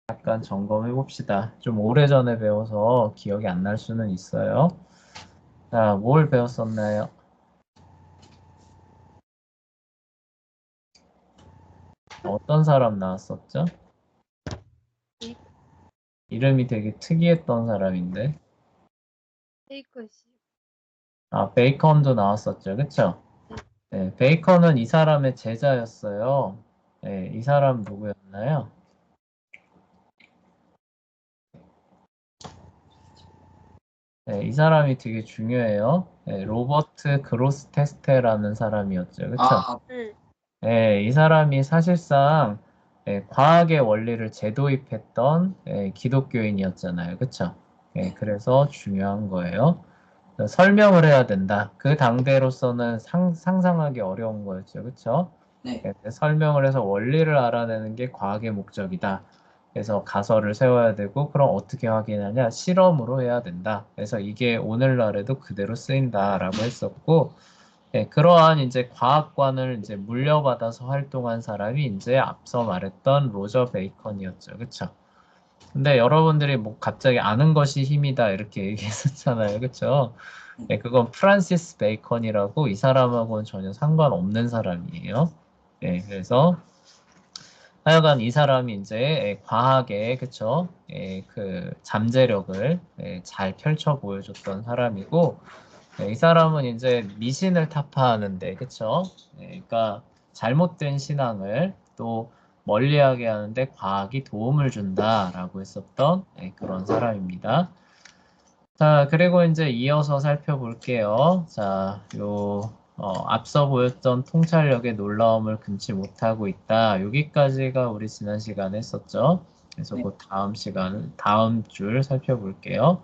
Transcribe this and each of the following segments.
잠깐 점검해 봅시다. 좀 오래전에 배워서 기억이 안 날 수는 있어요. 자, 뭘 배웠었나요? 어떤 사람 나왔었죠? 이름이 되게 특이했던 사람인데. 페이커시. 아, 베이컨도 나왔었죠. 그쵸? 네, 베이컨은 이 사람의 제자였어요. 네, 이 사람 누구였나요? 네, 이 사람이 되게 중요해요. 네, 로버트 그로스테스테라는 사람이었죠. 그쵸? 아, 응. 이 사람이 사실상 과학의 원리를 재도입했던 기독교인이었잖아요. 그쵸? 그래서 중요한 거예요. 설명을 해야 된다. 그 당대로서는 상상하기 어려운 거였죠. 그쵸? 네. 설명을 해서 원리를 알아내는 게 과학의 목적이다. 그래서 가설을 세워야 되고, 그럼 어떻게 확인하냐? 실험으로 해야 된다. 그래서 이게 오늘날에도 그대로 쓰인다라고 했었고, 그러한 이제 과학관을 이제 물려받아서 활동한 사람이 이제 앞서 말했던 로저 베이컨이었죠. 그쵸? 근데 여러분들이 뭐 갑자기 아는 것이 힘이다 이렇게 얘기했었잖아요. 그쵸? 그건 프란시스 베이컨이라고 이 사람하고는 전혀 상관없는 사람이에요. 그래서 하여간 이 사람이 이제 과학의 그쵸? 그 잠재력을 잘 펼쳐 보여줬던 사람이고 이 사람은 이제 미신을 타파하는데 그쵸? 그러니까 잘못된 신앙을 또 멀리하게 하는데 과학이 도움을 준다라고 했었던 그런 사람입니다. 자, 그리고 이제 이어서 살펴볼게요. 자, 앞서 보였던 통찰력의 놀라움을 금치 못하고 있다. 여기까지가 우리 지난 시간에 했었죠. 그래서 네. 그 다음 줄 살펴볼게요.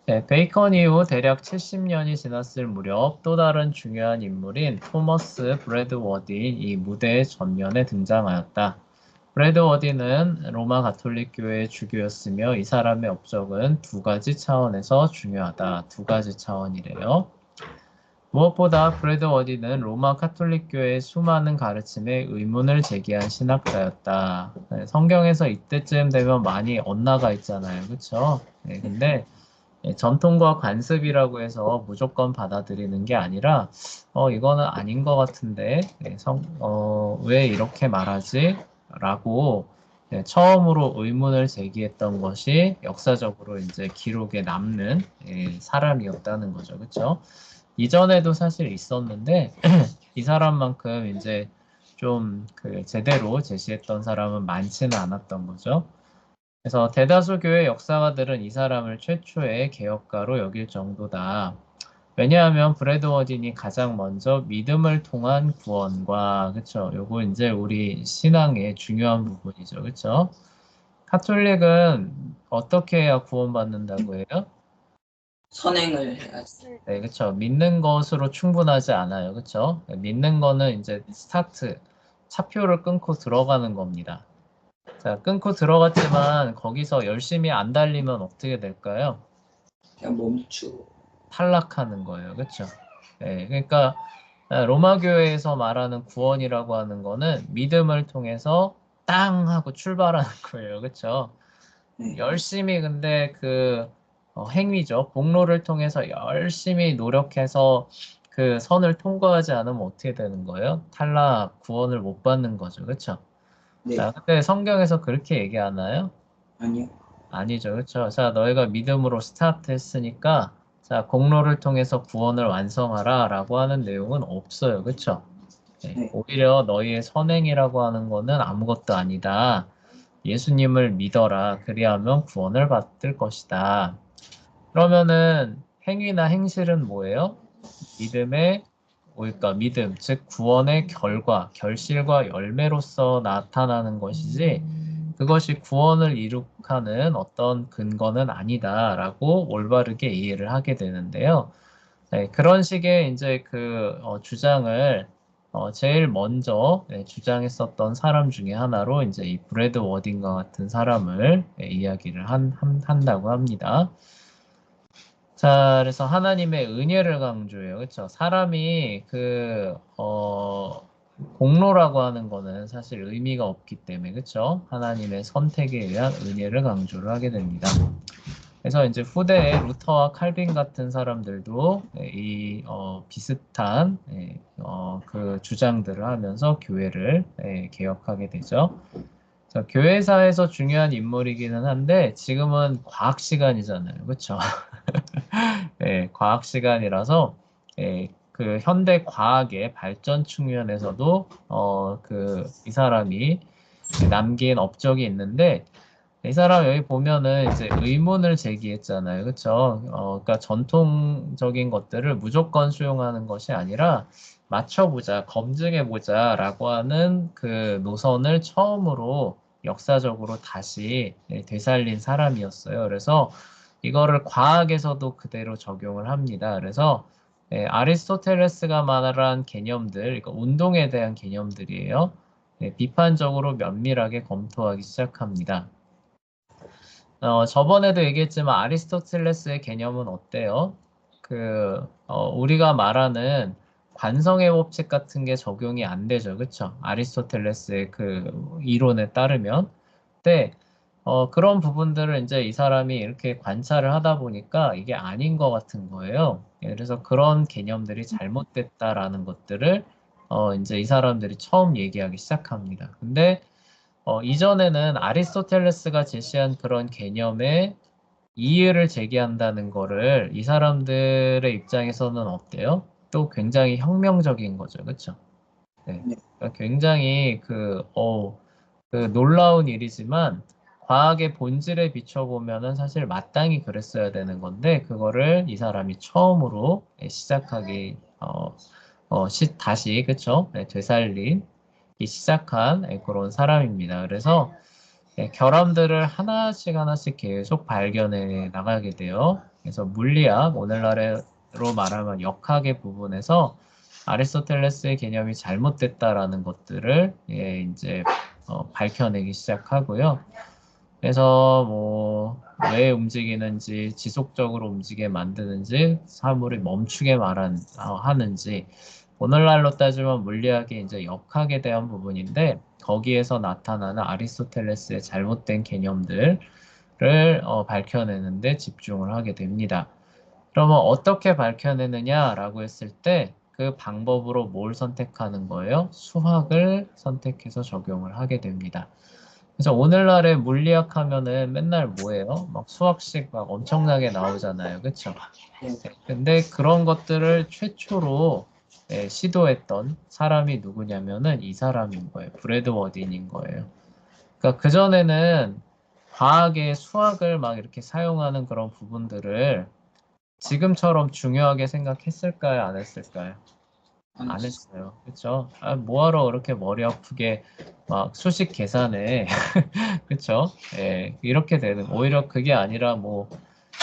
네, 베이컨 이후 대략 70년이 지났을 무렵 또 다른 중요한 인물인 토머스 브래드워디인 이 무대의 전면에 등장하였다. 브래드워디는 로마 가톨릭 교회의 주교였으며 이 사람의 업적은 두 가지 차원에서 중요하다. 두 가지 차원이래요. 무엇보다 브래드워디는 로마 가톨릭 교회의 수많은 가르침에 의문을 제기한 신학자였다. 성경에서 이때쯤 되면 많이 엇나가 있잖아요. 그렇죠? 근데 전통과 관습이라고 해서 무조건 받아들이는 게 아니라 이거는 아닌 것 같은데 왜 이렇게 말하지? 라고 처음으로 의문을 제기했던 것이 역사적으로 이제 기록에 남는 사람이었다는 거죠. 그렇죠? 이전에도 사실 있었는데 이 사람만큼 이제 좀 그 제대로 제시했던 사람은 많지는 않았던 거죠. 그래서 대다수 교회 역사가들은 이 사람을 최초의 개혁가로 여길 정도다. 왜냐하면 브래드 워딘이 가장 먼저 믿음을 통한 구원과 그쵸? 요거 이제 우리 신앙의 중요한 부분이죠. 그쵸? 카톨릭은 어떻게 해야 구원받는다고 해요? 선행을 해야지. 네, 그쵸. 믿는 것으로 충분하지 않아요. 그쵸? 믿는 거는 이제 스타트, 차표를 끊고 들어가는 겁니다. 자, 끊고 들어갔지만 거기서 열심히 안 달리면 어떻게 될까요? 그냥 멈추고. 탈락하는 거예요. 그렇죠? 그러니까 로마 교회에서 말하는 구원이라고 하는 거는 믿음을 통해서 땅 하고 출발하는 거예요. 그렇죠? 네. 열심히 근데 그 행위죠. 복로를 통해서 열심히 노력해서 그 선을 통과하지 않으면 어떻게 되는 거예요? 탈락, 구원을 못 받는 거죠. 그렇죠? 네. 자, 근데 성경에서 그렇게 얘기하나요? 아니요. 아니죠. 그렇죠. 자, 너희가 믿음으로 스타트 했으니까 자, 공로를 통해서 구원을 완성하라 라고 하는 내용은 없어요. 그렇죠? 네. 오히려 너희의 선행이라고 하는 거는 아무것도 아니다. 예수님을 믿어라. 그리하면 구원을 받을 것이다. 그러면은 행위나 행실은 뭐예요? 믿음의 그러니까 믿음, 즉 구원의 결과, 결실과 열매로서 나타나는 것이지 그것이 구원을 이룩하는 어떤 근거는 아니다라고 올바르게 이해를 하게 되는데요. 그런 식의 이제 그 주장을 제일 먼저 주장했었던 사람 중에 하나로 이제 이 브래드 워딩과 같은 사람을 이야기를 한다고 합니다. 자, 그래서 하나님의 은혜를 강조해요. 그렇죠? 사람이 공로라고 하는 거는 사실 의미가 없기 때문에 그쵸? 하나님의 선택에 의한 은혜를 강조를 하게 됩니다. 그래서 이제 후대에 루터와 칼빈 같은 사람들도 이 비슷한 그 주장들을 하면서 교회를 개혁하게 되죠. 자, 교회사에서 중요한 인물이기는 한데 지금은 과학 시간이잖아요, 그렇죠? 과학 시간이라서 그 현대 과학의 발전 측면에서도 그 이 사람이 남긴 업적이 있는데 이 사람 여기 보면은 이제 의문을 제기했잖아요. 그쵸? 그러니까 전통적인 것들을 무조건 수용하는 것이 아니라 맞춰보자, 검증해보자 라고 하는 그 노선을 처음으로 역사적으로 다시 되살린 사람이었어요. 그래서 이거를 과학에서도 그대로 적용을 합니다. 그래서 아리스토텔레스가 말한 개념들, 이거 운동에 대한 개념들이에요. 비판적으로 면밀하게 검토하기 시작합니다. 저번에도 얘기했지만 아리스토텔레스의 개념은 어때요? 우리가 말하는 관성의 법칙 같은 게 적용이 안 되죠. 그쵸? 아리스토텔레스의 그 이론에 따르면. 근데, 그런 부분들을 이제 이 사람이 이렇게 관찰을 하다 보니까 이게 아닌 것 같은 거예요. 그래서 그런 개념들이 잘못됐다라는 것들을, 이제 이 사람들이 처음 얘기하기 시작합니다. 근데, 이전에는 아리스토텔레스가 제시한 그런 개념에 이의를 제기한다는 거를 이 사람들의 입장에서는 어때요? 또 굉장히 혁명적인 거죠. 그렇죠? 네. 네. 그러니까 굉장히 그 놀라운 일이지만 과학의 본질에 비춰보면은 사실 마땅히 그랬어야 되는 건데 그거를 이 사람이 처음으로 시작하기 다시 그쵸? 되살린 시작한 그런 사람입니다. 그래서 결함들을 하나씩 하나씩 계속 발견해 나가게 돼요. 그래서 물리학, 오늘날로 말하면 역학의 부분에서 아리스토텔레스의 개념이 잘못됐다라는 것들을 이제 밝혀내기 시작하고요. 그래서 뭐 왜 움직이는지, 지속적으로 움직이게 만드는지, 사물이 멈추게 하는지, 오늘날로 따지면 물리학의 이제 역학에 대한 부분인데 거기에서 나타나는 아리스토텔레스의 잘못된 개념들을 밝혀내는데 집중을 하게 됩니다. 그러면 어떻게 밝혀내느냐라고 했을 때 그 방법으로 뭘 선택하는 거예요? 수학을 선택해서 적용을 하게 됩니다. 그래서 오늘날의 물리학 하면은 맨날 뭐예요? 막 수학식 막 엄청나게 나오잖아요. 그쵸? 네. 근데 그런 것들을 최초로 시도했던 사람이 누구냐면은 이 사람인 거예요. 브래드 워딘인 거예요. 그러니까 그전에는 과학의 수학을 막 이렇게 사용하는 그런 부분들을 지금처럼 중요하게 생각했을까요? 안 했을까요? 안 했어요. 그쵸? 뭐하러 그렇게 머리 아프게 막 수식 계산해. 그쵸? 이렇게 되는, 오히려 그게 아니라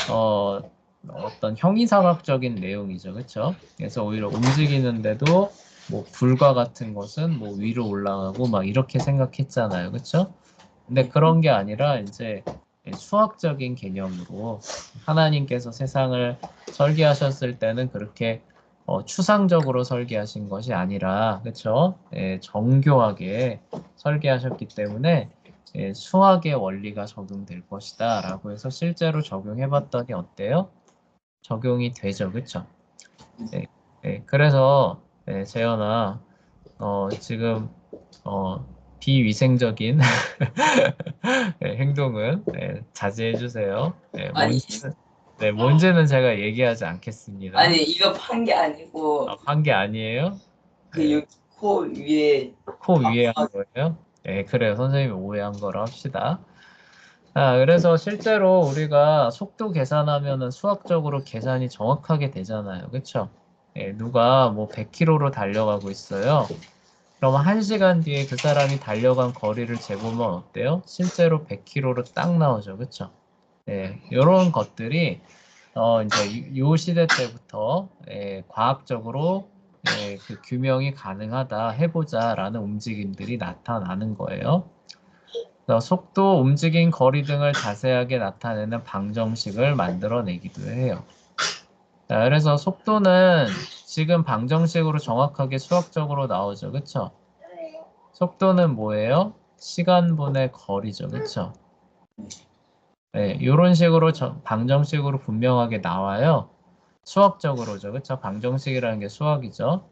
어떤 형이상학적인 내용이죠. 그쵸? 그래서 오히려 움직이는데도 뭐 불과 같은 것은 뭐 위로 올라가고 막 이렇게 생각했잖아요. 그쵸? 근데 그런 게 아니라 이제 수학적인 개념으로 하나님께서 세상을 설계하셨을 때는 그렇게 추상적으로 설계하신 것이 아니라 그쵸? 정교하게 설계하셨기 때문에 수학의 원리가 적용될 것이다 라고 해서 실제로 적용해 봤더니 어때요? 적용이 되죠. 그쵸? 그래서 재현아 지금 비위생적인 행동은 자제해 주세요. 아니, 뭔지는 제가 얘기하지 않겠습니다. 아니 이거 판 게 아니고 한 게 아니에요? 그 여기 코 위에 코 위에 한 거예요? 그래요. 선생님이 오해한 거로 합시다. 그래서 실제로 우리가 속도 계산하면은 수학적으로 계산이 정확하게 되잖아요. 그쵸? 누가 뭐 100km로 달려가고 있어요. 그럼 1시간 뒤에 그 사람이 달려간 거리를 재보면 어때요? 실제로 100km로 딱 나오죠. 그쵸? 이런 것들이 이제 요 시대 때부터 과학적으로 그 규명이 가능하다 해보자라는 움직임들이 나타나는 거예요. 그래서 속도, 움직임, 거리 등을 자세하게 나타내는 방정식을 만들어내기도 해요. 그래서 속도는 지금 방정식으로 정확하게 수학적으로 나오죠. 그쵸? 속도는 뭐예요? 시간분의 거리죠. 그쵸? 네, 이런 식으로 방정식으로 분명하게 나와요. 수학적으로죠. 그쵸? 방정식이라는 게 수학이죠.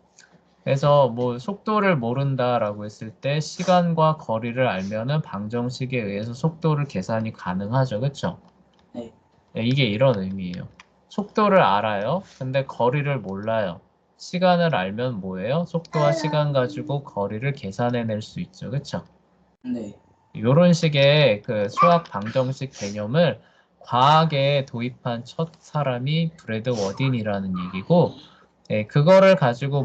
그래서 뭐 속도를 모른다라고 했을 때 시간과 거리를 알면은 방정식에 의해서 속도를 계산이 가능하죠. 그쵸? 네. 네, 이게 이런 의미예요. 속도를 알아요. 근데 거리를 몰라요. 시간을 알면 뭐예요? 속도와 시간 가지고 거리를 계산해낼 수 있죠. 그쵸? 네. 이런 식의 그 수학 방정식 개념을 과학에 도입한 첫 사람이 브래드 워딘이라는 얘기고, 그거를 가지고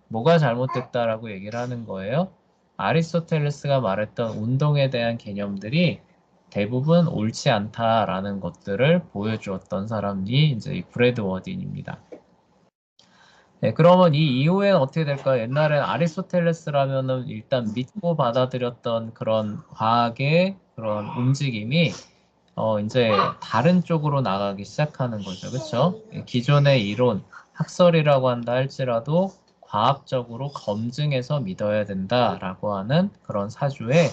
뭐가 잘못됐다라고 얘기를 하는 거예요. 아리스토텔레스가 말했던 운동에 대한 개념들이 대부분 옳지 않다라는 것들을 보여주었던 사람이 이제 이 브래드 워딘입니다. 네, 그러면 이 이후에는 어떻게 될까요? 옛날엔 아리스토텔레스라면은 일단 믿고 받아들였던 그런 과학의 그런 움직임이 이제 다른 쪽으로 나가기 시작하는 거죠. 그렇죠? 기존의 이론, 학설이라고 한다 할지라도 과학적으로 검증해서 믿어야 된다라고 하는 그런 사주에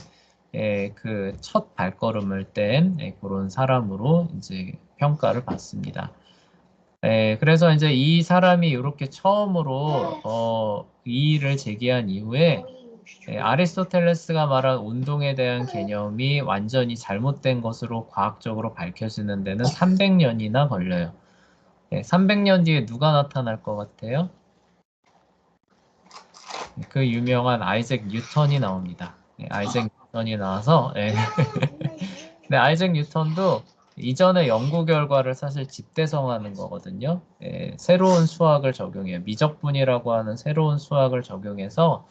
그 첫 발걸음을 뗀 그런 사람으로 이제 평가를 받습니다. 그래서 이제 이 사람이 이렇게 처음으로 이의를 제기한 이후에 아리스토텔레스가 말한 운동에 대한 개념이 완전히 잘못된 것으로 과학적으로 밝혀지는 데는 300년이나 걸려요. 300년 뒤에 누가 나타날 것 같아요? 그 유명한 아이작 뉴턴이 나옵니다. 아이작 뉴턴이 나와서 근데 아이작 뉴턴도 이전의 연구 결과를 사실 집대성하는 거거든요. 새로운 수학을 적용해요. 미적분이라고 하는 새로운 수학을 적용해서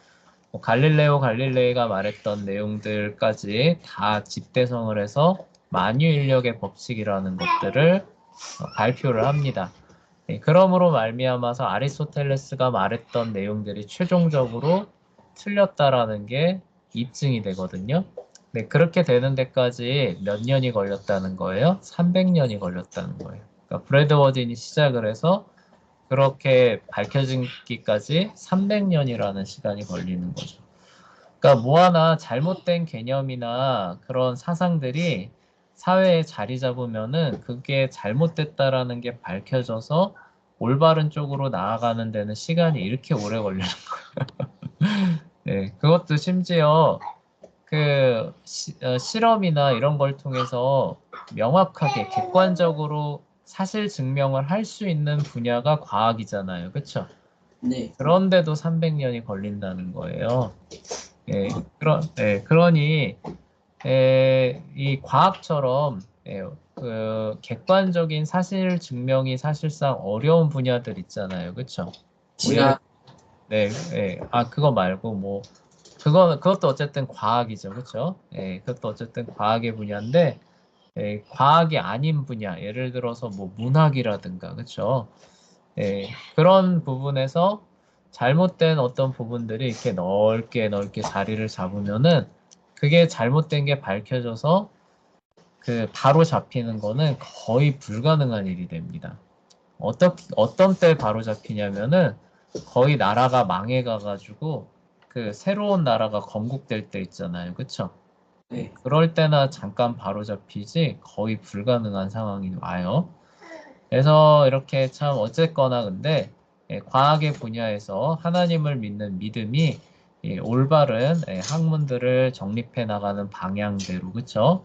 뭐 갈릴레이가 말했던 내용들까지 다 집대성을 해서 만유인력의 법칙이라는 것들을 발표를 합니다. 그러므로 말미암아서 아리스토텔레스가 말했던 내용들이 최종적으로 틀렸다라는 게 입증이 되거든요. 네, 그렇게 되는 데까지 몇 년이 걸렸다는 거예요? 300년이 걸렸다는 거예요. 그러니까 브래드 워딘이 시작을 해서 그렇게 밝혀지기까지 300년이라는 시간이 걸리는 거죠. 그러니까 뭐 하나 잘못된 개념이나 그런 사상들이 사회에 자리 잡으면은 그게 잘못됐다라는 게 밝혀져서 올바른 쪽으로 나아가는 데는 시간이 이렇게 오래 걸리는 거예요. 네, 그것도 심지어 그 실험이나 이런 걸 통해서 명확하게 객관적으로 사실 증명을 할 수 있는 분야가 과학이잖아요. 그렇죠? 네. 그런데도 300년이 걸린다는 거예요. 그러니 이 과학처럼 그 객관적인 사실 증명이 사실상 어려운 분야들 있잖아요. 그렇죠? 지하. 그거 말고 뭐 그것도 어쨌든 과학이죠. 그렇죠? 그것도 어쨌든 과학의 분야인데 과학이 아닌 분야, 예를 들어서 뭐 문학이라든가, 그렇죠? 그런 부분에서 잘못된 어떤 부분들이 이렇게 넓게 자리를 잡으면은 그게 잘못된 게 밝혀져서 그 바로 잡히는 거는 거의 불가능한 일이 됩니다. 어떤 때 바로 잡히냐면은 거의 나라가 망해가가지고 그 새로운 나라가 건국될 때 있잖아요. 그쵸? 네. 그럴 때나 잠깐 바로 잡히지 거의 불가능한 상황이 와요. 그래서 이렇게 참 어쨌거나 근데 과학의 분야에서 하나님을 믿는 믿음이 올바른 학문들을 정립해 나가는 방향대로 그쵸?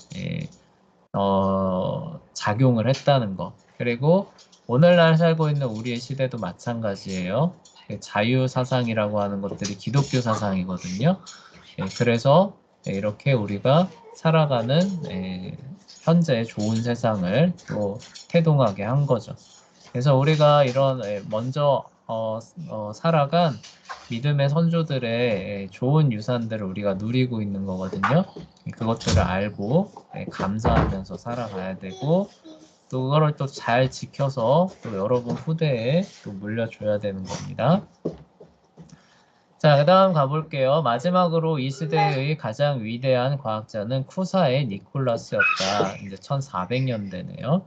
작용을 했다는 거. 그리고 오늘날 살고 있는 우리의 시대도 마찬가지예요. 자유 사상이라고 하는 것들이 기독교 사상이거든요. 그래서 이렇게 우리가 살아가는 현재 좋은 세상을 또 태동하게 한 거죠. 그래서 우리가 이런 먼저 살아간 믿음의 선조들의 좋은 유산들을 우리가 누리고 있는 거거든요. 그것들을 알고 감사하면서 살아가야 되고 또 그거를 또 잘 지켜서 또 여러분 후대에 또 물려줘야 되는 겁니다. 자, 그 다음 가볼게요. 마지막으로 이 시대의 가장 위대한 과학자는 쿠사의 니콜라스였다. 이제 1400년대네요.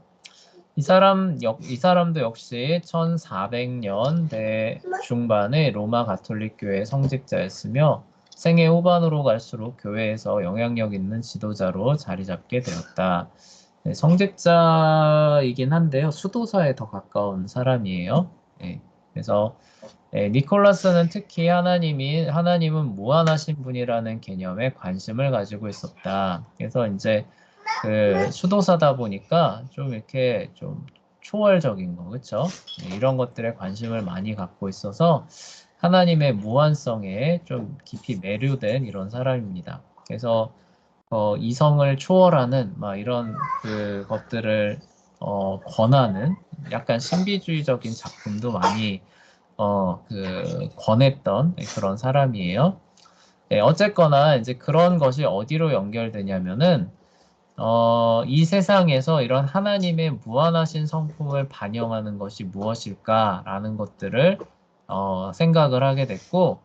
이 사람도 역시 1400년대 중반의 로마 가톨릭 교회 성직자였으며 생애 후반으로 갈수록 교회에서 영향력 있는 지도자로 자리 잡게 되었다. 네, 성직자이긴 한데요. 수도사에 더 가까운 사람이에요. 네, 그래서 니콜라스는 특히 하나님은 무한하신 분이라는 개념에 관심을 가지고 있었다. 그래서 이제 그 수도사다 보니까 좀 이렇게 좀 초월적인 거, 그쵸? 네, 이런 것들에 관심을 많이 갖고 있어서 하나님의 무한성에 좀 깊이 매료된 이런 사람입니다. 그래서 이성을 초월하는 막 이런 그 것들을 권하는 약간 신비주의적인 작품도 많이 권했던 그런 사람이에요. 네, 어쨌거나 이제 그런 것이 어디로 연결되냐면은 이 세상에서 이런 하나님의 무한하신 성품을 반영하는 것이 무엇일까라는 것들을 생각을 하게 됐고,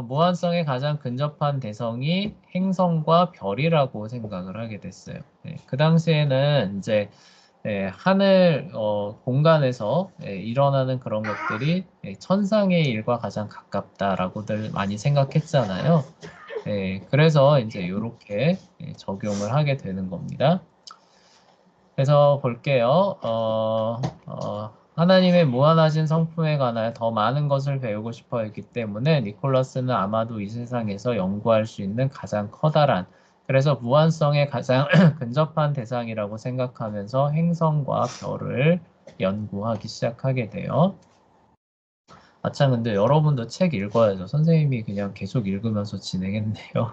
무한성에 가장 근접한 대성이 행성과 별이라고 생각을 하게 됐어요. 네, 그 당시에는 이제 하늘 공간에서 일어나는 그런 것들이 천상의 일과 가장 가깝다라고들 많이 생각했잖아요. 그래서 이제 이렇게 적용을 하게 되는 겁니다. 그래서 볼게요. 하나님의 무한하신 성품에 관하여 더 많은 것을 배우고 싶어 했기 때문에 니콜라스는 아마도 이 세상에서 연구할 수 있는 가장 커다란, 그래서 무한성에 가장 근접한 대상이라고 생각하면서 행성과 별을 연구하기 시작하게 돼요. 아참, 근데 여러분도 책 읽어야죠. 선생님이 그냥 계속 읽으면서 진행했네요.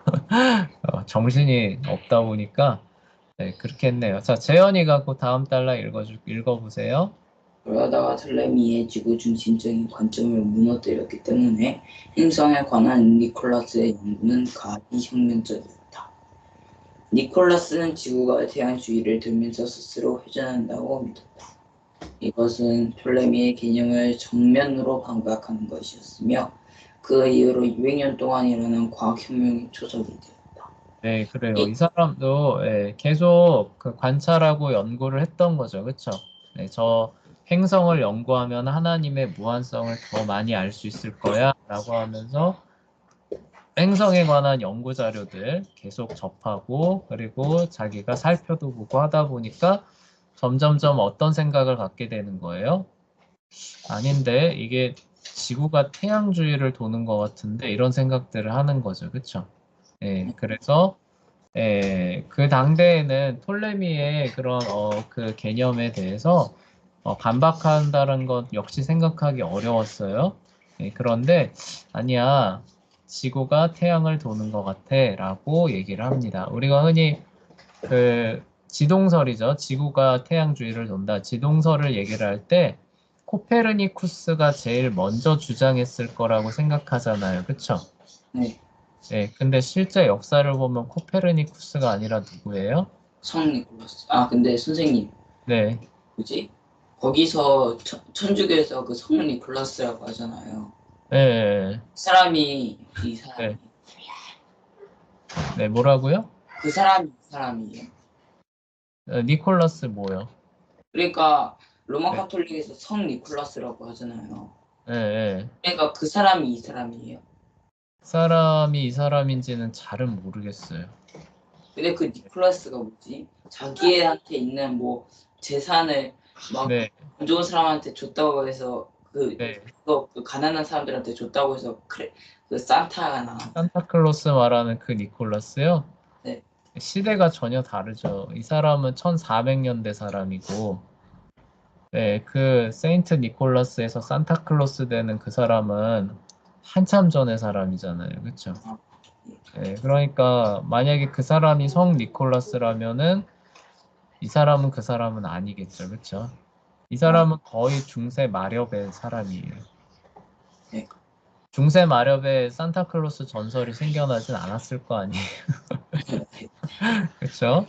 정신이 없다 보니까 네, 그렇게 했네요. 자, 재현이가 그 다음 달라 읽어보세요. 그러다가 톨레미의 지구 중심적인 관점을 무너뜨렸기 때문에 행성에 관한 니콜라스의 연구는 가히 혁명적이었다. 니콜라스는 지구가 태양 주위를 돌면서 스스로 회전한다고 믿었다. 이것은 톨레미의 개념을 정면으로 반박하는 것이었으며 그 이후로 200년 동안 일어난 과학혁명의 초석이 되었다. 네, 그래요. 이 사람도 계속 그 관찰하고 연구를 했던 거죠. 그쵸? 네, 저 행성을 연구하면 하나님의 무한성을 더 많이 알 수 있을 거야 라고 하면서 행성에 관한 연구 자료들 계속 접하고 그리고 자기가 살펴도 보고 하다 보니까 점점점 어떤 생각을 갖게 되는 거예요? 아닌데 이게 지구가 태양 주위를 도는 것 같은데 이런 생각들을 하는 거죠. 그쵸? 그래서 그 당대에는 톨레미의 그런 그 개념에 대해서 반박한다는 것 역시 생각하기 어려웠어요. 그런데 아니야, 지구가 태양을 도는 것 같아라고 얘기를 합니다. 우리가 흔히 그 지동설이죠. 지구가 태양 주위를 돈다. 지동설을 얘기를 할 때 코페르니쿠스가 제일 먼저 주장했을 거라고 생각하잖아요. 그쵸? 네, 근데 실제 역사를 보면 코페르니쿠스가 아니라 누구예요? 성 니콜라스. 아, 근데 선생님, 네, 뭐지? 거기서 천주교에서 그 성 니콜라스라고 하잖아요. 네, 사람이 이 사람이 네, 네, 뭐라고요? 그 사람이 이 사람이에요. 니콜라스 뭐요? 그러니까 로마 네, 카톨릭에서 성 니콜라스라고 하잖아요. 네, 네. 그러니까 그 사람이 이 사람이에요. 사람이 이 사람인지는 잘은 모르겠어요. 근데 그 니콜라스가 뭐지? 자기한테 있는 뭐 재산을 막 네, 안 좋은 사람한테 줬다고 해서 네. 그 가난한 사람들한테 줬다고 해서 그래 그 산타가 나. 산타클로스 말하는 그 니콜라스요? 네. 시대가 전혀 다르죠. 이 사람은 1400년대 사람이고, 네, 그 세인트 니콜라스에서 산타클로스 되는 그 사람은 한참 전의 사람이잖아요. 그렇죠? 아, 네, 그러니까 만약에 그 사람이 성 니콜라스라면은 이 사람은 그 사람은 아니겠죠. 그렇죠? 이 사람은 거의 중세 마렵의 사람이에요. 네. 중세 마렵에 산타클로스 전설이 생겨나진 않았을 거 아니에요. 그렇죠?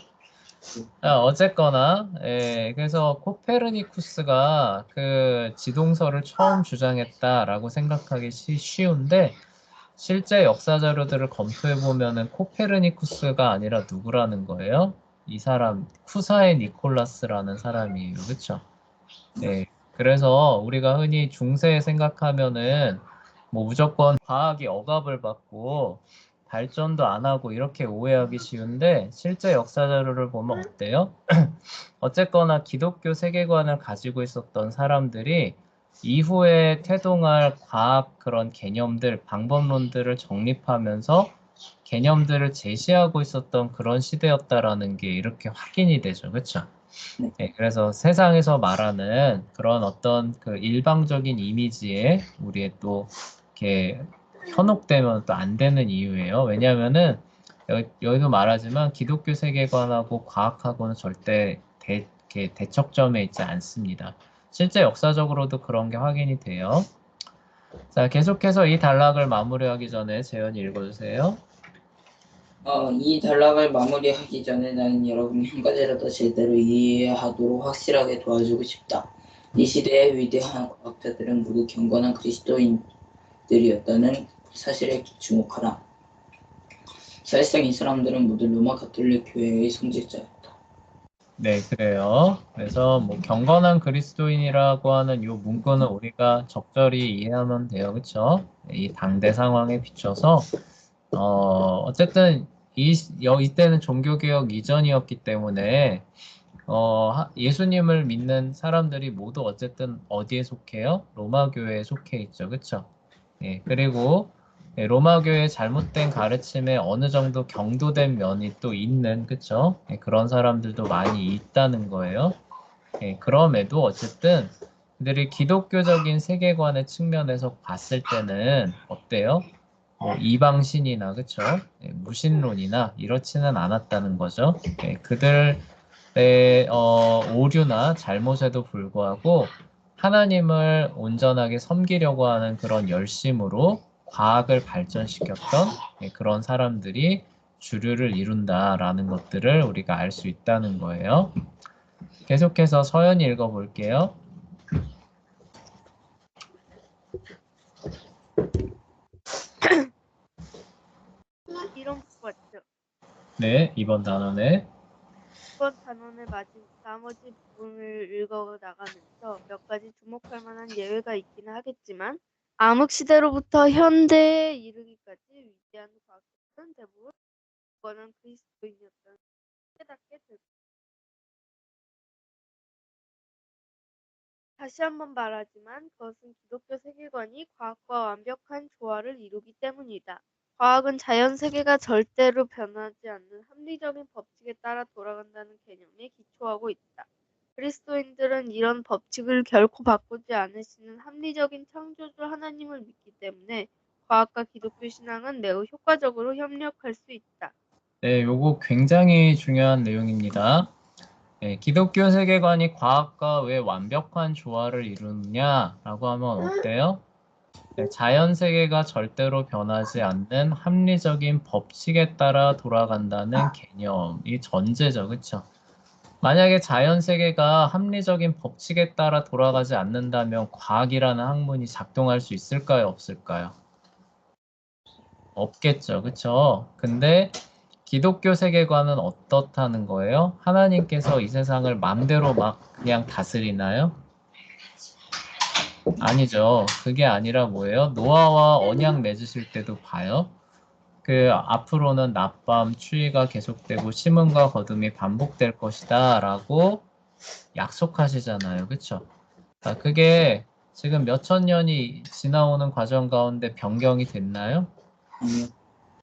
어쨌거나, 그래서 코페르니쿠스가 그 지동설을 처음 주장했다라고 생각하기 쉬운데, 실제 역사 자료들을 검토해 보면은 코페르니쿠스가 아니라 누구라는 거예요? 이 사람, 쿠사의 니콜라스라는 사람이에요. 그렇죠? 그래서 우리가 흔히 중세 생각하면은 뭐 무조건 과학이 억압을 받고 발전도 안 하고 이렇게 오해하기 쉬운데 실제 역사 자료를 보면 어때요? 어쨌거나 기독교 세계관을 가지고 있었던 사람들이 이후에 태동할 과학 그런 개념들, 방법론들을 정립하면서 개념들을 제시하고 있었던 그런 시대였다라는 게 이렇게 확인이 되죠. 그렇죠? 네, 그래서 세상에서 말하는 그런 어떤 그 일방적인 이미지에 우리의 또 이렇게 현혹되면 또 안 되는 이유예요. 왜냐하면은 여기도 말하지만 기독교 세계관하고 과학하고는 절대 이렇게 대척점에 있지 않습니다. 실제 역사적으로도 그런 게 확인이 돼요. 자, 계속해서 이 단락을 마무리하기 전에 재현이 읽어주세요. 이 단락을 마무리하기 전에 나는 여러분이 한 가지라도 제대로 이해하도록 확실하게 도와주고 싶다. 이 시대의 위대한 과학자들은 모두 경건한 그리스도인들이었다는 사실에 주목하라. 사실상 이 사람들은 모두 로마 가톨릭 교회의 성직자였다. 네, 그래요. 그래서 뭐 경건한 그리스도인이라고 하는 이 문구는 우리가 적절히 이해하면 돼요. 그렇죠? 이 당대 상황에 비춰서 어쨌든 이때는 종교개혁 이전이었기 때문에 예수님을 믿는 사람들이 모두 어쨌든 어디에 속해요? 로마 교회에 속해 있죠. 그렇죠? 예, 그리고 로마 교회의 잘못된 가르침에 어느 정도 경도된 면이 또 있는, 그쵸? 예, 그런 사람들도 많이 있다는 거예요. 예, 그럼에도 어쨌든 그들이 기독교적인 세계관의 측면에서 봤을 때는 어때요? 뭐 이방신이나 그쵸? 예, 무신론이나 이렇지는 않았다는 거죠. 예, 그들의 오류나 잘못에도 불구하고 하나님을 온전하게 섬기려고 하는 그런 열심으로 과학을 발전시켰던 그런 사람들이 주류를 이룬다라는 것들을 우리가 알 수 있다는 거예요. 계속해서 서연이 읽어볼게요. 이런 것 같죠. 네, 이번 단원에 이번 단원의 나머지 부분을 읽어 나가면서 몇 가지 주목할 만한 예외가 있기는 하겠지만 암흑 시대로부터 현대에 이르기까지 위대한 과학자들은 대부분 경건한 그리스도인이었다는 깨닫게 될 것입니다. 다시 한번 말하지만 그것은 기독교 세계관이 과학과 완벽한 조화를 이루기 때문이다. 과학은 자연 세계가 절대로 변하지 않는 합리적인 법칙에 따라 돌아간다는 개념에 기초하고 있다. 그리스도인들은 이런 법칙을 결코 바꾸지 않으시는 합리적인 창조주 하나님을 믿기 때문에 과학과 기독교 신앙은 매우 효과적으로 협력할 수 있다. 네, 요거 굉장히 중요한 내용입니다. 네, 기독교 세계관이 과학과 왜 완벽한 조화를 이루느냐라고 하면 어때요? 네, 자연 세계가 절대로 변하지 않는 합리적인 법칙에 따라 돌아간다는 개념이 전제죠, 그렇죠? 만약에 자연 세계가 합리적인 법칙에 따라 돌아가지 않는다면 과학이라는 학문이 작동할 수 있을까요, 없을까요? 없겠죠, 그렇죠? 근데 기독교 세계관은 어떻다는 거예요? 하나님께서 이 세상을 맘대로 막 그냥 다스리나요? 아니죠. 그게 아니라 뭐예요? 노아와 언약 맺으실 때도 봐요. 그 앞으로는 낮밤 추위가 계속되고 심음과 거둠이 반복될 것이다 라고 약속하시잖아요. 그쵸? 그게 지금 몇천 년이 지나오는 과정 가운데 변경이 됐나요? 아니요.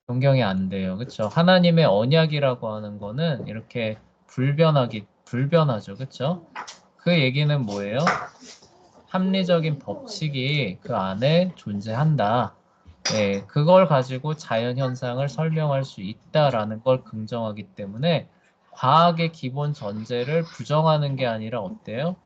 변경이 안 돼요. 그쵸? 하나님의 언약이라고 하는 거는 이렇게 불변하죠. 그쵸? 그 얘기는 뭐예요? 합리적인 법칙이 그 안에 존재한다. 예, 그걸 가지고 자연 현상을 설명할 수 있다라는 걸 긍정하기 때문에 과학의 기본 전제를 부정하는 게 아니라 어때요?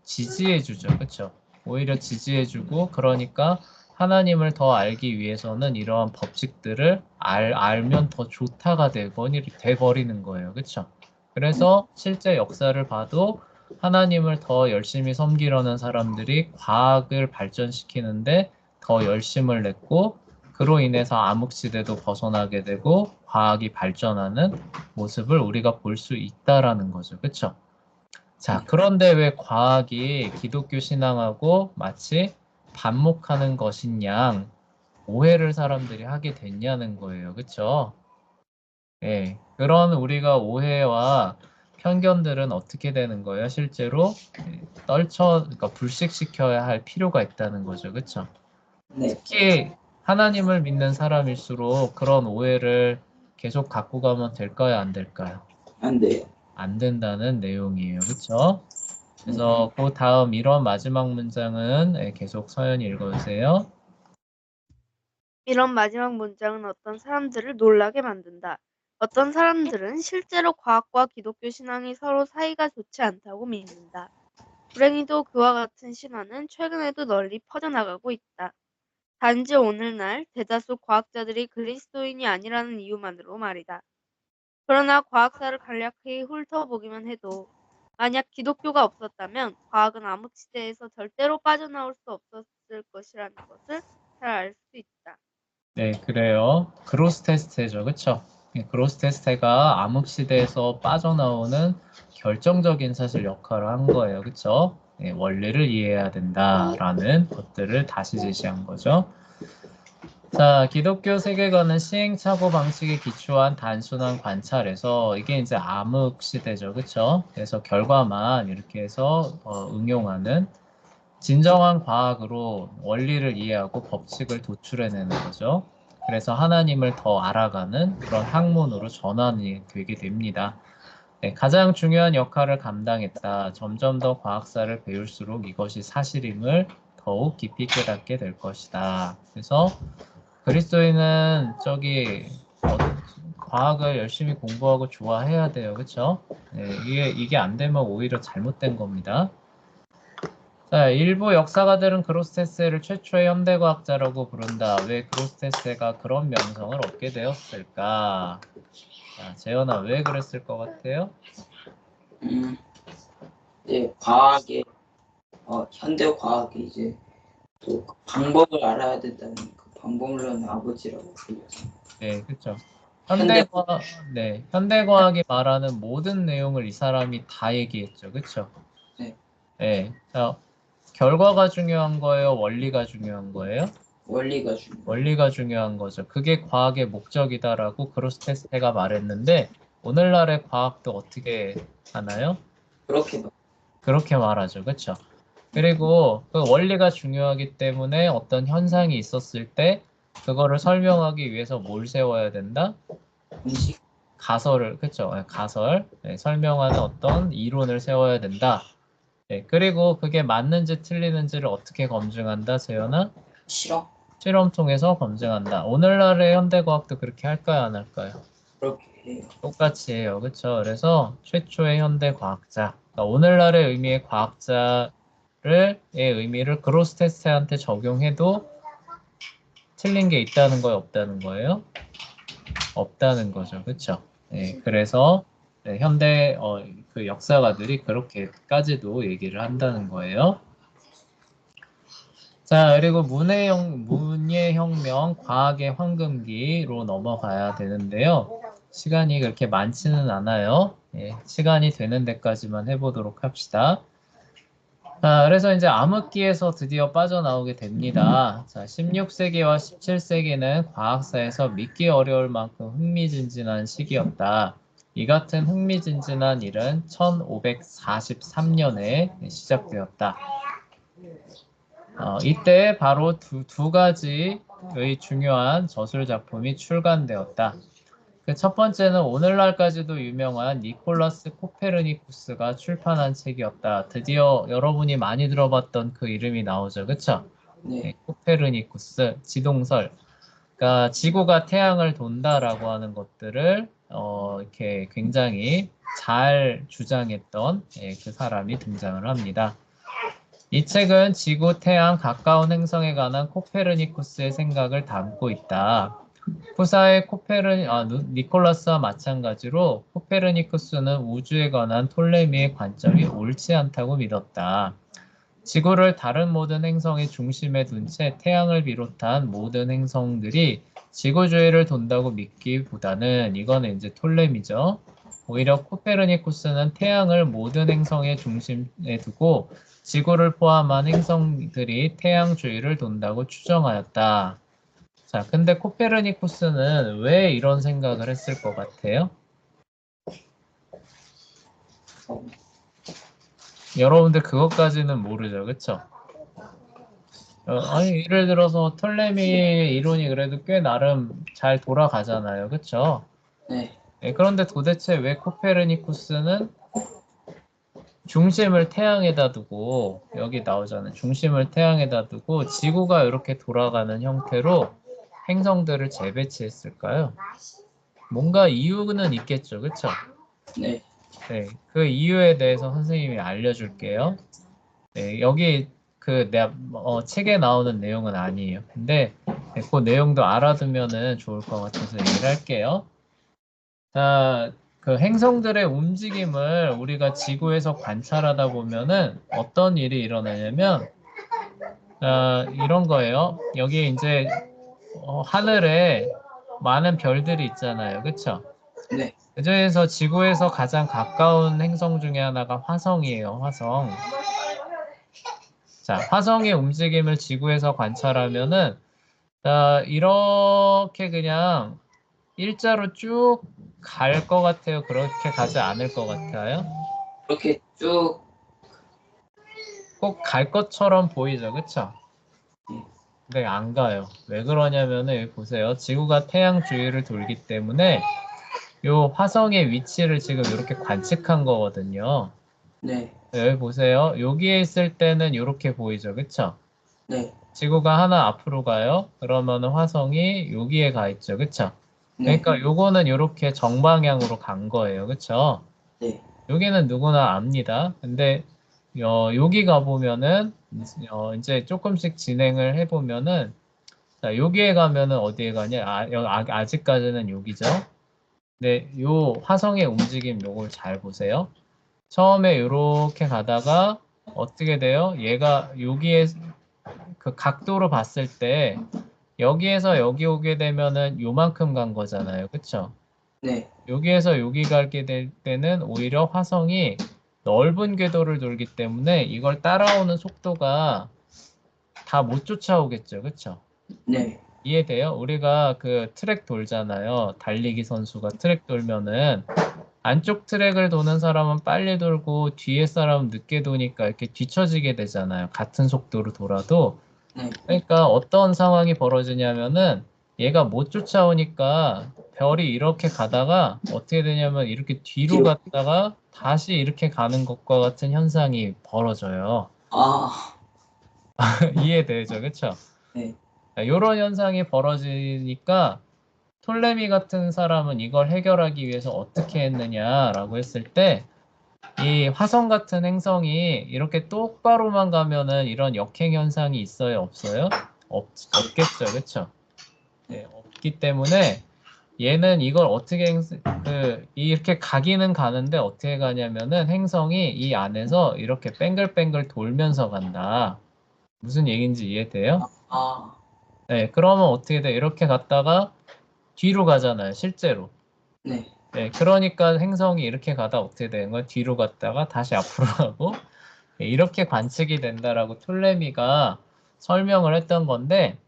지지해주죠. 그쵸? 오히려 지지해주고 그러니까 하나님을 더 알기 위해서는 이러한 법칙들을 알면 더 좋다가 돼버리는 거예요. 그쵸? 그래서 실제 역사를 봐도 하나님을 더 열심히 섬기려는 사람들이 과학을 발전시키는데 더 열심을 냈고 그로 인해서 암흑시대도 벗어나게 되고 과학이 발전하는 모습을 우리가 볼 수 있다라는 거죠. 그쵸? 자, 그런데 왜 과학이 기독교 신앙하고 마치 반목하는 것인 오해를 사람들이 하게 됐냐는 거예요. 그쵸? 예, 그런 우리가 오해와 편견들은 어떻게 되는 거예요? 실제로 그러니까 불식시켜야 할 필요가 있다는 거죠. 그쵸? 네. 특히 하나님을 믿는 사람일수록 그런 오해를 계속 갖고 가면 될까요? 안 될까요? 안 돼요. 안 된다는 내용이에요. 그쵸? 그래서 그 다음 이런 마지막 문장은 계속 서연이 읽어주세요. 이런 마지막 문장은 어떤 사람들을 놀라게 만든다. 어떤 사람들은 실제로 과학과 기독교 신앙이 서로 사이가 좋지 않다고 믿는다. 불행히도 그와 같은 신화는 최근에도 널리 퍼져나가고 있다. 단지 오늘날 대다수 과학자들이 그리스도인이 아니라는 이유만으로 말이다. 그러나 과학사를 간략히 훑어보기만 해도 만약 기독교가 없었다면 과학은 암흑시대에서 절대로 빠져나올 수 없었을 것이라는 것을 잘 알 수 있다. 네, 그래요. 그로스 테스트죠. 그쵸? 그로스 테스트가 암흑시대에서 빠져나오는 결정적인 사실 역할을 한 거예요. 그쵸? 원리를 이해해야 된다라는 것들을 다시 제시한 거죠. 자, 기독교 세계관은 시행착오 방식에 기초한 단순한 관찰에서 이게 이제 암흑 시대죠. 그쵸? 그래서 결과만 이렇게 해서 응용하는 진정한 과학으로 원리를 이해하고 법칙을 도출해내는 거죠. 그래서 하나님을 더 알아가는 그런 학문으로 전환이 되게 됩니다. 네, 가장 중요한 역할을 감당했다. 점점 더 과학사를 배울수록 이것이 사실임을 더욱 깊이 깨닫게 될 것이다. 그래서 그리스도인은 과학을 열심히 공부하고 좋아해야 돼요. 그렇죠? 네, 이게 안 되면 오히려 잘못된 겁니다. 자, 일부 역사가들은 그로스테스를 최초의 현대과학자라고 부른다. 왜 그로스테스가 그런 명성을 얻게 되었을까? 자, 재현아, 왜 그랬을 것 같아요? 이제 과학의 현대 과학이 이제 또 그 방법을 알아야 된다는 그 방법론의 아버지라고 불려서. 네, 그렇죠. 현대 현대과학이 말하는 모든 내용을 이 사람이 다 얘기했죠. 그렇죠? 네. 네. 자, 결과가 중요한 거예요? 원리가 중요한 거예요? 원리가 중요. 원리가 중요한 거죠. 그게 과학의 목적이다라고 그로스테스가 말했는데 오늘날의 과학도 어떻게 하나요? 그렇게 말하죠. 그렇죠? 그리고 그 원리가 중요하기 때문에 어떤 현상이 있었을 때 그거를 설명하기 위해서 뭘 세워야 된다? 공식. 가설을, 그렇죠? 가설, 설명하는 어떤 이론을 세워야 된다. 그리고 그게 맞는지 틀리는지를 어떻게 검증한다, 재현아? 실험 통해서 검증한다. 오늘날의 현대과학도 그렇게 할까요, 안 할까요? 그렇게 해요. 똑같이 해요. 그렇죠? 그래서 최초의 현대과학자. 그러니까 오늘날의 의미의 과학자의 의미를 그로스테스한테 적용해도 틀린 게 있다는 거예요, 없다는 거예요? 없다는 거죠. 그렇죠? 네, 그래서 현대 그 역사가들이 그렇게까지도 얘기를 한다는 거예요. 자, 그리고 문예혁명, 과학의 황금기로 넘어가야 되는데요. 시간이 그렇게 많지는 않아요. 시간이 되는 데까지만 해보도록 합시다. 자, 그래서 이제 암흑기에서 드디어 빠져나오게 됩니다. 자, 16세기와 17세기는 과학사에서 믿기 어려울 만큼 흥미진진한 시기였다. 이 같은 흥미진진한 일은 1543년에 시작되었다. 이때 바로 두 가지의 중요한 저술 작품이 출간되었다. 그 첫 번째는 오늘날까지도 유명한 니콜라스 코페르니쿠스가 출판한 책이었다. 드디어 여러분이 많이 들어봤던 그 이름이 나오죠. 그쵸? 네. 코페르니쿠스, 지동설. 그러니까 지구가 태양을 돈다라고 하는 것들을 이렇게 굉장히 잘 주장했던 그 사람이 등장을 합니다. 이 책은 지구, 태양, 가까운 행성에 관한 코페르니쿠스의 생각을 담고 있다. 후사의 니콜라스와 마찬가지로 코페르니쿠스는 우주에 관한 톨레미의 관점이 옳지 않다고 믿었다. 지구를 다른 모든 행성의 중심에 둔 채 태양을 비롯한 모든 행성들이 지구 주위를 돈다고 믿기보다는 이거는 이제 톨레미죠. 오히려 코페르니쿠스는 태양을 모든 행성의 중심에 두고 지구를 포함한 행성들이 태양 주위를 돈다고 추정하였다. 자, 근데 코페르니쿠스는 왜 이런 생각을 했을 것 같아요? 여러분들 그것까지는 모르죠, 그쵸? 아니, 예를 들어서 톨레미의 이론이 그래도 꽤 나름 잘 돌아가잖아요, 그쵸? 네. 네, 그런데 도대체 왜 코페르니쿠스는 중심을 태양에다 두고, 여기 나오잖아요. 중심을 태양에다 두고 지구가 이렇게 돌아가는 형태로 행성들을 재배치했을까요? 뭔가 이유는 있겠죠, 그쵸? 네. 네, 그 이유에 대해서 선생님이 알려줄게요. 네, 여기 책에 나오는 내용은 아니에요. 근데 네, 그 내용도 알아두면은 좋을 것 같아서 얘기를 할게요. 자, 그 행성들의 움직임을 우리가 지구에서 관찰하다 보면은 어떤 일이 일어나냐면, 이런 거예요. 여기 이제 하늘에 많은 별들이 있잖아요. 그쵸? 네. 그중에서 지구에서 가장 가까운 행성 중에 하나가 화성이에요. 화성. 자, 화성의 움직임을 지구에서 관찰하면은, 자, 이렇게 그냥 일자로 쭉 갈 것 같아요? 그렇게 가지 않을 것 같아요? 이렇게 쭉. 꼭 갈 것처럼 보이죠, 그쵸? 네. 근데 안 가요. 왜 그러냐면은 여기 보세요. 지구가 태양 주위를 돌기 때문에 요 화성의 위치를 지금 이렇게 관측한 거거든요. 네. 여기 보세요. 여기에 있을 때는 이렇게 보이죠, 그쵸? 네. 지구가 하나 앞으로 가요. 그러면 화성이 여기에 가 있죠, 그쵸? 네. 그러니까 요거는 이렇게 정방향으로 간 거예요, 그쵸? 네. 여기는 누구나 압니다. 근데 여기 가보면은 이제 조금씩 진행을 해보면은 자, 여기에 가면은 어디에 가냐? 아직까지는 여기죠. 근데 요 화성의 움직임 요걸 잘 보세요. 처음에 이렇게 가다가 어떻게 돼요? 얘가 여기에 그 각도로 봤을 때 여기에서 여기 오게 되면은 요만큼 간 거잖아요. 그쵸? 네. 여기에서 여기 가게 될 때는 오히려 화성이 넓은 궤도를 돌기 때문에 이걸 따라오는 속도가 다 못 쫓아오겠죠. 그쵸? 네. 이해돼요? 우리가 그 트랙 돌잖아요. 달리기 선수가 트랙 돌면은 안쪽 트랙을 도는 사람은 빨리 돌고 뒤에 사람은 늦게 도니까 이렇게 뒤처지게 되잖아요. 같은 속도로 돌아도. 네. 그러니까 어떤 상황이 벌어지냐면은 얘가 못 쫓아오니까 별이 이렇게 가다가 어떻게 되냐면 이렇게 뒤로 뒤로. 갔다가 다시 이렇게 가는 것과 같은 현상이 벌어져요. 아. 이해되죠? 그쵸? 네. 이런 현상이 벌어지니까 톨레미 같은 사람은 이걸 해결하기 위해서 어떻게 했느냐라고 했을 때 이 화성 같은 행성이 이렇게 똑바로만 가면은 이런 역행 현상이 있어요? 없어요? 없겠죠, 그렇죠? 네, 없기 때문에 얘는 이걸 어떻게 이렇게 가기는 가는데 어떻게 가냐면은 행성이 이 안에서 이렇게 뱅글뱅글 돌면서 간다. 무슨 얘기인지 이해돼요? 아. 네, 그러면 어떻게 돼? 이렇게 갔다가 뒤로 가잖아요, 실제로. 네. 네, 그러니까 행성이 이렇게 가다 어떻게 되는 거야? 뒤로 갔다가 다시 앞으로 가고 네, 이렇게 관측이 된다라고 톨레미가 설명을 했던 건데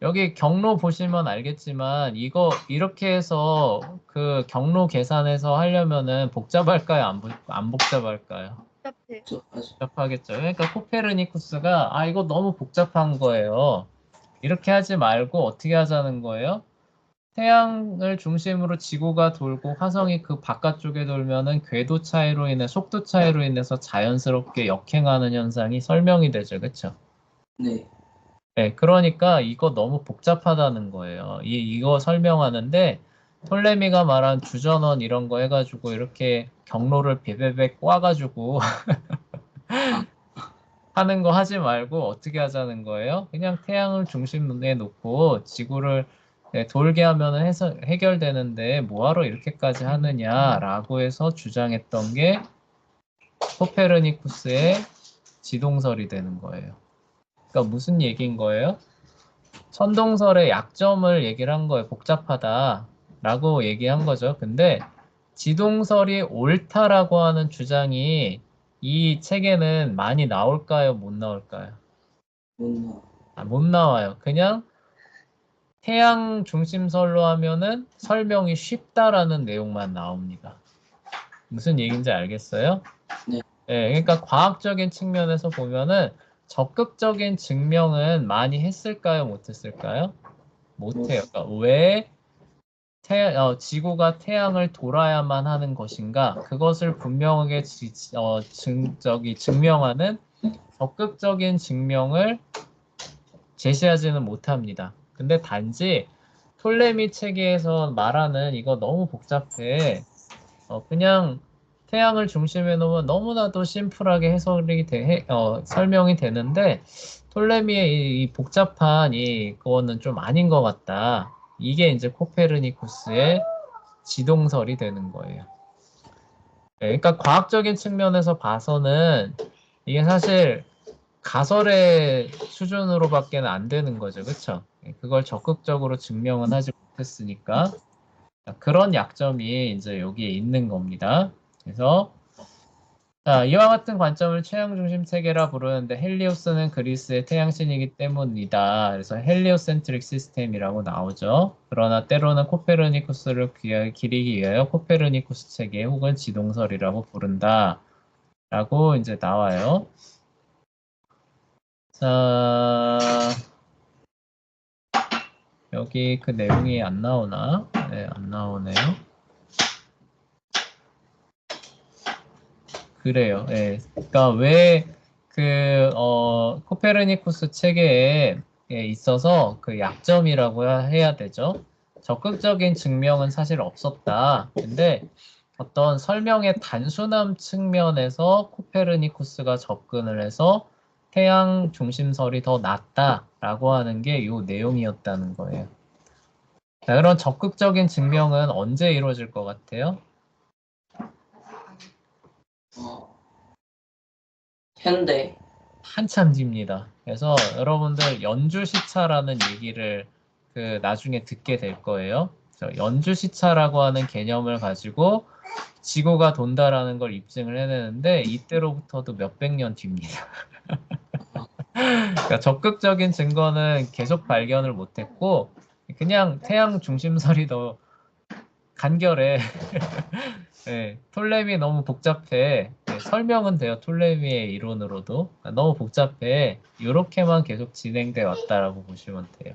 여기 경로 보시면 알겠지만 이거 이렇게 해서 그 경로 계산해서 하려면은 복잡할까요? 안 복잡할까요? 복잡해. 아주. 복잡하겠죠. 그러니까 코페르니쿠스가 이거 너무 복잡한 거예요. 이렇게 하지 말고 어떻게 하자는 거예요? 태양을 중심으로 지구가 돌고 화성이 그 바깥쪽에 돌면은 궤도 차이로 인해 속도 차이로 인해서 자연스럽게 역행하는 현상이 설명이 되죠. 그렇죠? 네. 네, 그러니까 이거 너무 복잡하다는 거예요. 이거 설명하는데 톨레미가 말한 주전원 이런 거 해가지고 이렇게 경로를 베베베 꽈가지고 하는 거 하지 말고 어떻게 하자는 거예요? 그냥 태양을 중심에 놓고 지구를 돌게 하면 해결되는데 뭐하러 이렇게까지 하느냐라고 해서 주장했던 게 코페르니쿠스의 지동설이 되는 거예요. 그러니까 무슨 얘기인 거예요? 선동설의 약점을 얘기를 한 거예요. 복잡하다라고 얘기한 거죠. 근데 지동설이 옳다라고 하는 주장이 이 책에는 많이 나올까요? 못 나올까요? 못 나와요. 그냥 태양 중심설로 하면은 설명이 쉽다라는 내용만 나옵니다. 무슨 얘기인지 알겠어요? 네. 네, 그러니까 과학적인 측면에서 보면은 적극적인 증명은 많이 했을까요? 못했을까요? 못해요. 그러니까 왜 지구가 태양을 돌아야만 하는 것인가? 그것을 분명하게 증명하는 적극적인 증명을 제시하지는 못합니다. 근데 단지 톨레미 체계에서 말하는 이거 너무 복잡해. 그냥 태양을 중심에 놓으면 너무나도 심플하게 설명이 되는데 톨레미의 이 복잡한 그거는 좀 아닌 것 같다. 이게 이제 코페르니쿠스의 지동설이 되는 거예요. 네, 그러니까 과학적인 측면에서 봐서는 이게 사실 가설의 수준으로밖에 안 되는 거죠. 그렇죠? 그걸 적극적으로 증명은 하지 못했으니까 그런 약점이 이제 여기에 있는 겁니다. 그래서 이와 같은 관점을 최양 중심 체계라 부르는데 헬리오스는 그리스의 태양신이기 때문이다. 그래서 헬리오센트릭 시스템이라고 나오죠. 그러나 때로는 코페르니쿠스를 기리기 위하여 코페르니쿠스 체계 혹은 지동설이라고 부른다. 라고 이제 나와요. 자, 여기 그 내용이 안 나오나? 네, 안 나오네요. 그래요. 예. 그러니까 왜 코페르니쿠스 체계에 있어서 그 약점이라고 해야 되죠. 적극적인 증명은 사실 없었다. 근데 어떤 설명의 단순함 측면에서 코페르니쿠스가 접근을 해서 태양 중심설이 더 낫다라고 하는 게 이 내용이었다는 거예요. 자, 그런 적극적인 증명은 언제 이루어질 것 같아요? 현대. 한참 뒤입니다. 그래서 여러분들 연주시차라는 얘기를 나중에 듣게 될 거예요. 그래서 연주시차라고 하는 개념을 가지고 지구가 돈다라는 걸 입증을 해내는데 이때로부터도 몇백 년 뒤입니다. 그러니까 적극적인 증거는 계속 발견을 못했고 그냥 태양 중심설이 더 간결해. 네, 톨레미 너무 복잡해. 네, 설명은 돼요. 톨레미의 이론으로도. 너무 복잡해. 이렇게만 계속 진행돼 왔다라고 보시면 돼요.